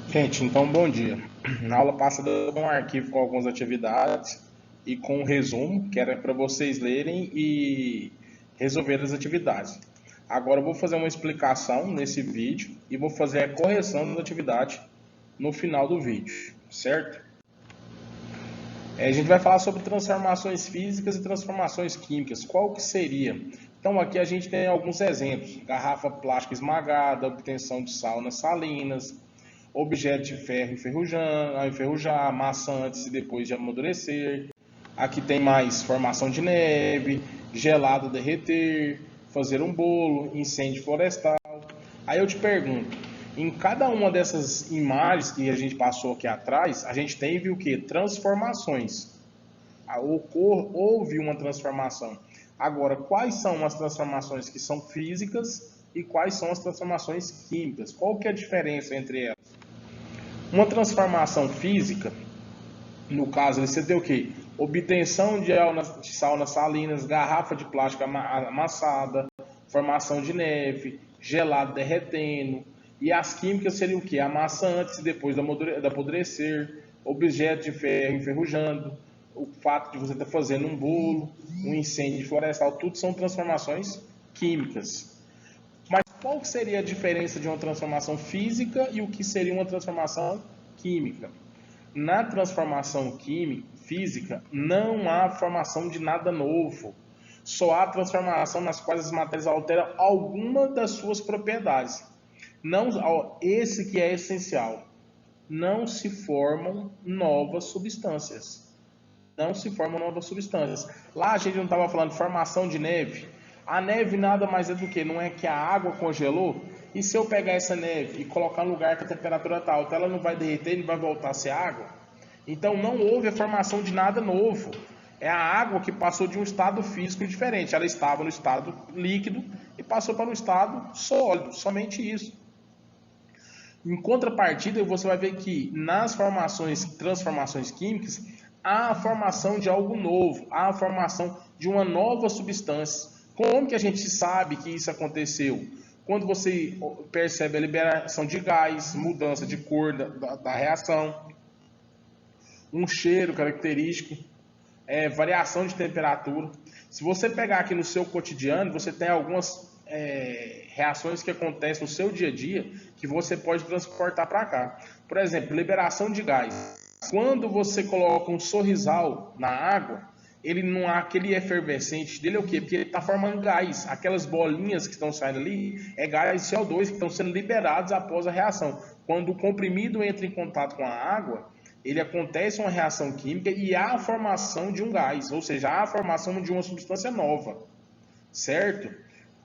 Gente, então bom dia. Na aula passada eu dei um arquivo com algumas atividades e com um resumo, que era para vocês lerem e resolver as atividades. Agora eu vou fazer uma explicação nesse vídeo e vou fazer a correção da atividade no final do vídeo, certo? A gente vai falar sobre transformações físicas e transformações químicas. Qual que seria? Então aqui a gente tem alguns exemplos. Garrafa plástica esmagada, obtenção de saunas salinas, objeto de ferro enferrujar, massa antes e depois de amadurecer. Aqui tem mais formação de neve, gelado derreter, fazer um bolo, incêndio florestal. Aí eu te pergunto, em cada uma dessas imagens que a gente passou aqui atrás, a gente teve o que? Transformações. Houve uma transformação. Agora, quais são as transformações que são físicas e quais são as transformações químicas? Qual que é a diferença entre elas? Uma transformação física, no caso, você tem o quê? Obtenção de saunas salinas, garrafa de plástico amassada, formação de neve, gelado derretendo. E as químicas seriam o quê? A massa antes e depois do apodrecer, objeto de ferro enferrujando, o fato de você estar fazendo um bolo, um incêndio florestal, tudo são transformações químicas. Mas qual seria a diferença de uma transformação física e o que seria uma transformação química? Na transformação física, não há formação de nada novo. Só há transformação nas quais as matérias alteram alguma das suas propriedades. Não, esse que é essencial. Não se formam novas substâncias. Não se formam novas substâncias. Lá a gente não estava falando de formação de neve. A neve nada mais é do que, não é que a água congelou? E se eu pegar essa neve e colocar no lugar que a temperatura está alta, ela não vai derreter e não vai voltar a ser água? Então não houve a formação de nada novo. É a água que passou de um estado físico diferente. Ela estava no estado líquido e passou para um estado sólido, somente isso. Em contrapartida, você vai ver que nas transformações químicas, há a formação de algo novo, há a formação de uma nova substância. Como que a gente sabe que isso aconteceu? Quando você percebe a liberação de gás, mudança de cor da reação, um cheiro característico, variação de temperatura. Se você pegar aqui no seu cotidiano, você tem algumas reações que acontecem no seu dia a dia que você pode transportar para cá. Por exemplo, liberação de gás. Quando você coloca um sorrisal na água, ele não há aquele efervescente dele, é o quê? Porque ele está formando gás. Aquelas bolinhas que estão saindo ali é gás CO2 que estão sendo liberados após a reação. Quando o comprimido entra em contato com a água, ele acontece uma reação química e há a formação de um gás, ou seja, há a formação de uma substância nova, certo?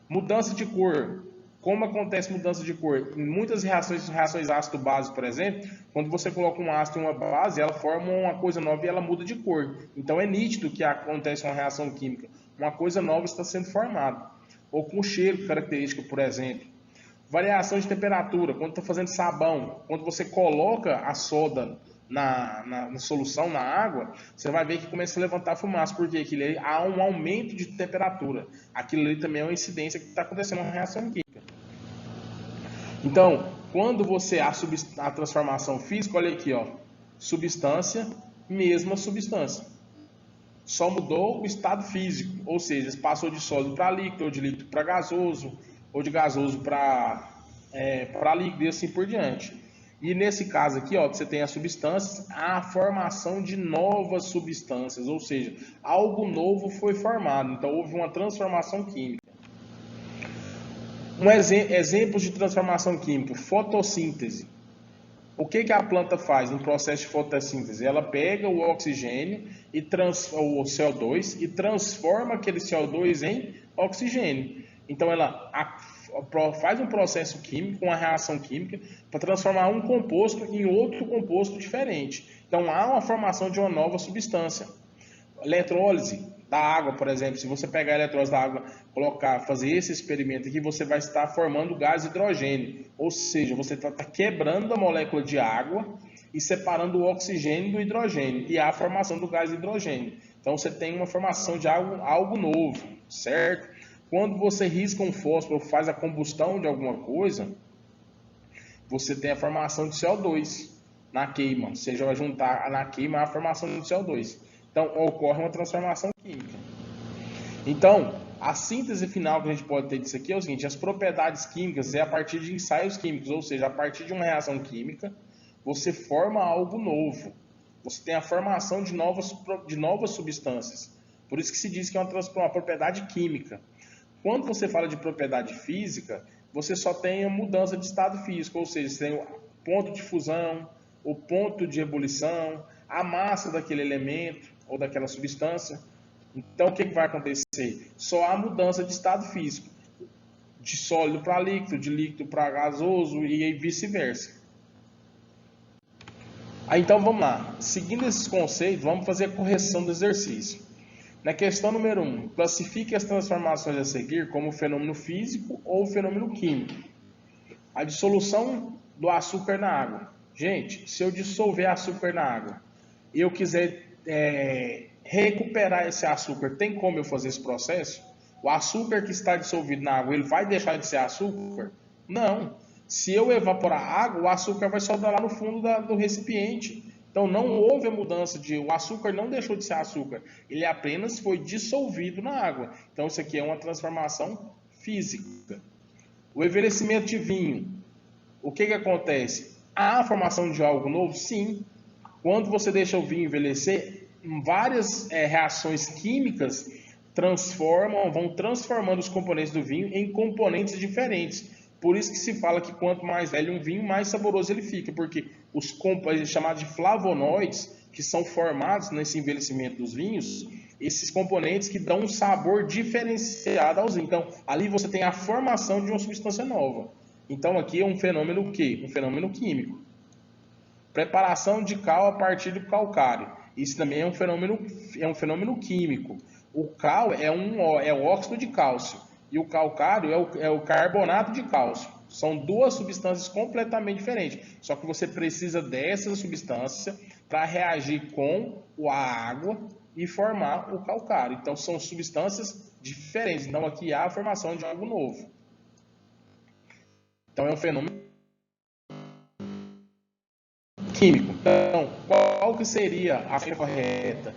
Mudança de cor. Como acontece mudança de cor? Em muitas reações ácido-base, por exemplo, quando você coloca um ácido em uma base, ela forma uma coisa nova e ela muda de cor. Então é nítido que acontece uma reação química. Uma coisa nova está sendo formada. Ou com cheiro característico, por exemplo. Variação de temperatura. Quando está fazendo sabão, quando você coloca a soda na solução, na água, você vai ver que começa a levantar fumaça, porque há um aumento de temperatura. Aquilo ali também é uma incidência que está acontecendo uma reação química. Então, quando você a transformação física, olha aqui, ó, substância, mesma substância. Só mudou o estado físico, ou seja, passou de sólido para líquido, ou de líquido para gasoso, ou de gasoso para líquido e assim por diante. E nesse caso aqui, ó, você tem as substâncias, a formação de novas substâncias, ou seja, algo novo foi formado. Então houve uma transformação química. Exemplos de transformação química: fotossíntese. O que a planta faz no processo de fotossíntese? Ela pega o oxigênio e o CO2 e transforma aquele CO2 em oxigênio. Então ela faz um processo químico, uma reação química, para transformar um composto em outro composto diferente. Então há uma formação de uma nova substância. Eletrólise da água, por exemplo, se você pegar a eletrólise da água, fazer esse experimento aqui, você vai estar formando gás hidrogênio, ou seja, você está quebrando a molécula de água e separando o oxigênio do hidrogênio, e há a formação do gás hidrogênio. Então você tem uma formação de algo novo, certo? Quando você risca um fósforo, faz a combustão de alguma coisa, você tem a formação de CO2 na queima. Ou seja, vai juntar na queima a formação de CO2. Então, ocorre uma transformação química. Então, a síntese final que a gente pode ter disso aqui é o seguinte: as propriedades químicas é a partir de ensaios químicos, ou seja, a partir de uma reação química, você forma algo novo. Você tem a formação de novas substâncias. Por isso que se diz que é uma propriedade química. Quando você fala de propriedade física, você só tem a mudança de estado físico, ou seja, você tem o ponto de fusão, o ponto de ebulição, a massa daquele elemento ou daquela substância. Então, o que vai acontecer? Só há mudança de estado físico, de sólido para líquido, de líquido para gasoso e vice-versa. Então, vamos lá. Seguindo esses conceitos, vamos fazer a correção do exercício. Na questão número 1, classifique as transformações a seguir como fenômeno físico ou fenômeno químico. A dissolução do açúcar na água. Gente, se eu dissolver açúcar na água e eu quiser recuperar esse açúcar, tem como eu fazer esse processo? O açúcar que está dissolvido na água, ele vai deixar de ser açúcar? Não. Se eu evaporar a água, o açúcar vai sobrar lá no fundo do recipiente. Então não houve a mudança o açúcar não deixou de ser açúcar, ele apenas foi dissolvido na água. Então isso aqui é uma transformação física. O envelhecimento de vinho, o que acontece? Há a formação de algo novo? Sim. Quando você deixa o vinho envelhecer, várias reações químicas vão transformando os componentes do vinho em componentes diferentes. Por isso que se fala que quanto mais velho um vinho, mais saboroso ele fica, porque os componentes chamados de flavonoides, que são formados nesse envelhecimento dos vinhos, esses componentes que dão um sabor diferenciado aos vinhos. Então, ali você tem a formação de uma substância nova. Então, aqui é um fenômeno o quê? Um fenômeno químico. Preparação de cal a partir do calcário. Isso também é um fenômeno químico. O cal é o óxido de cálcio e o calcário é o carbonato de cálcio. São duas substâncias completamente diferentes. Só que você precisa dessa substância para reagir com a água e formar o calcário. Então são substâncias diferentes. Então aqui há a formação de algo novo. Então é um fenômeno químico. Então, qual que seria a forma correta?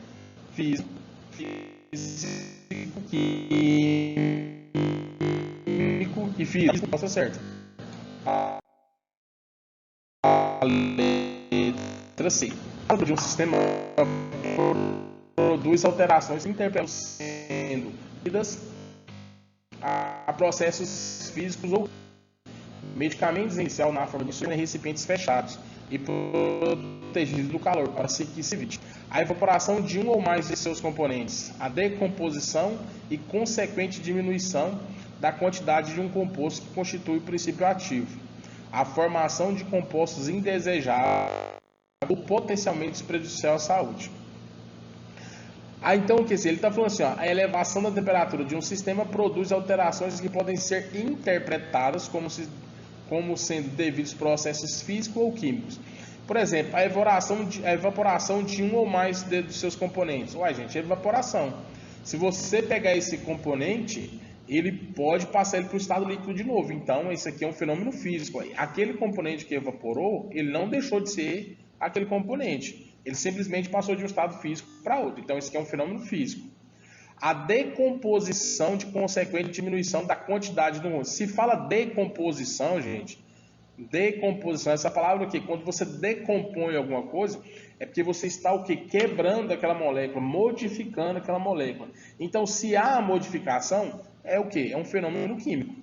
Físico, químico e físico. Nossa, certo. A letra C. De um sistema produz alterações sendo devidas a processos físicos ou medicamentos inicial na forma de suco em recipientes fechados e protegidos do calor para que se evite a evaporação de um ou mais de seus componentes, a decomposição e consequente diminuição da quantidade de um composto que constitui o princípio ativo, a formação de compostos indesejáveis ou potencialmente prejudicial à saúde. Então, o que ele está falando assim, a elevação da temperatura de um sistema produz alterações que podem ser interpretadas como sendo devidos processos físicos ou químicos. Por exemplo, a evaporação de um ou mais dos seus componentes. Uai, gente, é evaporação. Se você pegar esse componente, ele pode passar ele para o estado líquido de novo. Então, esse aqui é um fenômeno físico. Aquele componente que evaporou, ele não deixou de ser aquele componente. Ele simplesmente passou de um estado físico para outro. Então, esse aqui é um fenômeno físico. A decomposição de consequente diminuição da quantidade do mundo. Se fala decomposição, gente, decomposição, essa palavra aqui, quando você decompõe alguma coisa, é porque você está o quê? Quebrando aquela molécula, modificando aquela molécula. Então, se há modificação, é o quê? É um fenômeno químico.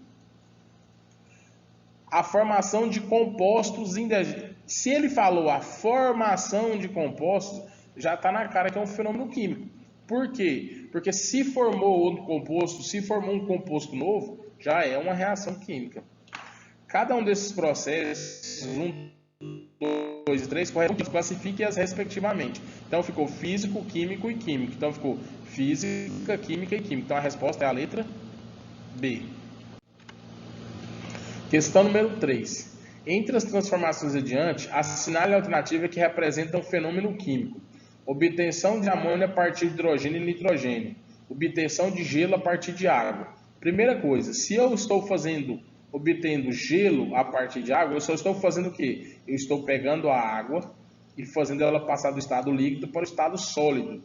A formação de compostos indesejáveis. Se ele falou a formação de compostos, já está na cara que é um fenômeno químico. Por quê? Porque se formou outro composto, se formou um composto novo, já é uma reação química. Cada um desses processos, 1, 2 e 3, classifique-as respectivamente. Então ficou físico, químico e químico. Então ficou física, química e química. Então a resposta é a letra B. Questão número 3. Entre as transformações adiante, assinale a alternativa que representa um fenômeno químico. Obtenção de amônia a partir de hidrogênio e nitrogênio. Obtenção de gelo a partir de água. Primeira coisa, se eu estou fazendo obtendo gelo a partir de água, eu só estou fazendo o quê? Eu estou pegando a água e fazendo ela passar do estado líquido para o estado sólido.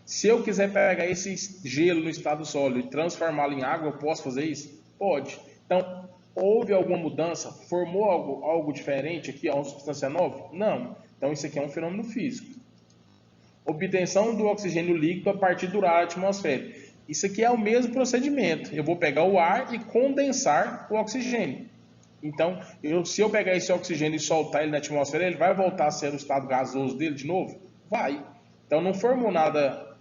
Se eu quiser pegar esse gelo no estado sólido e transformá-lo em água, eu posso fazer isso? Pode. Então, houve alguma mudança? Formou algo diferente aqui, uma substância nova? Não. Então, isso aqui é um fenômeno físico. Obtenção do oxigênio líquido a partir do ar atmosférico. Isso aqui é o mesmo procedimento. Eu vou pegar o ar e condensar o oxigênio. Então, se eu pegar esse oxigênio e soltar ele na atmosfera, ele vai voltar a ser o estado gasoso dele de novo? Vai. Então, não formou nada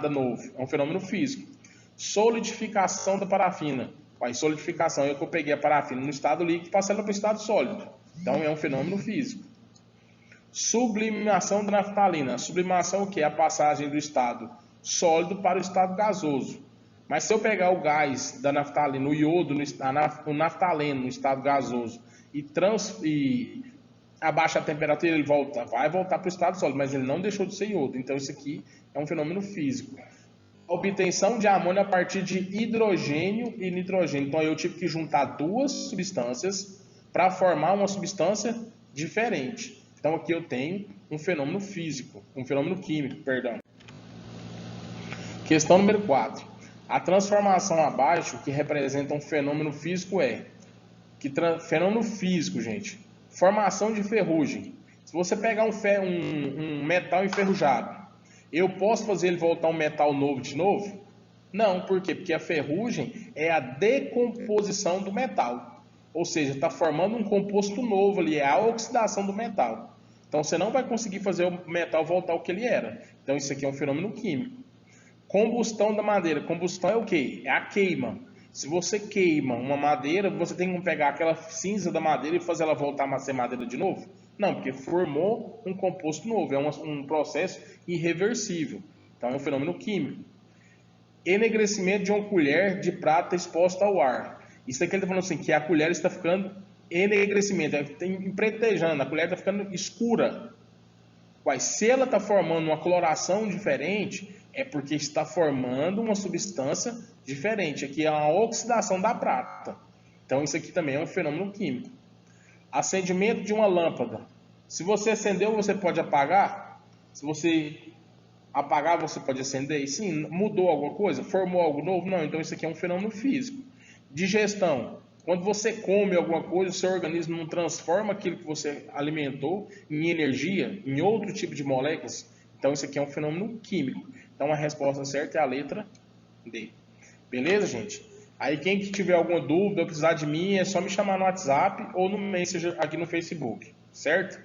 novo. É um fenômeno físico. Solidificação da parafina. Solidificação é que eu peguei a parafina no estado líquido e passei ela para o estado sólido. Então, é um fenômeno físico. Sublimação da naftalina. Sublimação é o que? A passagem do estado sólido para o estado gasoso. Mas se eu pegar o gás da naftalina, o iodo, o naftaleno no estado gasoso e abaixa a temperatura, ele vai voltar para o estado sólido, mas ele não deixou de ser iodo. Então isso aqui é um fenômeno físico. A obtenção de amônio a partir de hidrogênio e nitrogênio. Então eu tive que juntar duas substâncias para formar uma substância diferente. Então aqui eu tenho um fenômeno físico, um fenômeno químico, perdão. Questão número 4. A transformação abaixo, que representa um fenômeno físico, fenômeno físico, gente. Formação de ferrugem. Se você pegar um metal enferrujado, eu posso fazer ele voltar um metal novo de novo? Não, por quê? Porque a ferrugem é a decomposição do metal. Ou seja, está formando um composto novo ali, é a oxidação do metal. Então você não vai conseguir fazer o metal voltar ao que ele era. Então isso aqui é um fenômeno químico. Combustão da madeira. Combustão é o quê? É a queima. Se você queima uma madeira, você tem que pegar aquela cinza da madeira e fazer ela voltar a ser madeira de novo? Não, porque formou um composto novo. É um processo irreversível. Então é um fenômeno químico. Enegrecimento de uma colher de prata exposta ao ar. Isso aqui ele está falando assim, que a colher está ficando enegrecimento, está empretejando, a colher está ficando escura. Se ela está formando uma coloração diferente, é porque está formando uma substância diferente. Aqui é uma oxidação da prata. Então isso aqui também é um fenômeno químico. Acendimento de uma lâmpada. Se você acendeu, você pode apagar. Se você apagar, você pode acender. E sim, mudou alguma coisa? Formou algo novo? Não, então isso aqui é um fenômeno físico. Digestão. Quando você come alguma coisa, o seu organismo não transforma aquilo que você alimentou em energia, em outro tipo de moléculas. Então isso aqui é um fenômeno químico. Então a resposta certa é a letra D. Beleza, gente? Aí quem que tiver alguma dúvida ou precisar de mim, é só me chamar no WhatsApp ou no Messenger aqui no Facebook. Certo?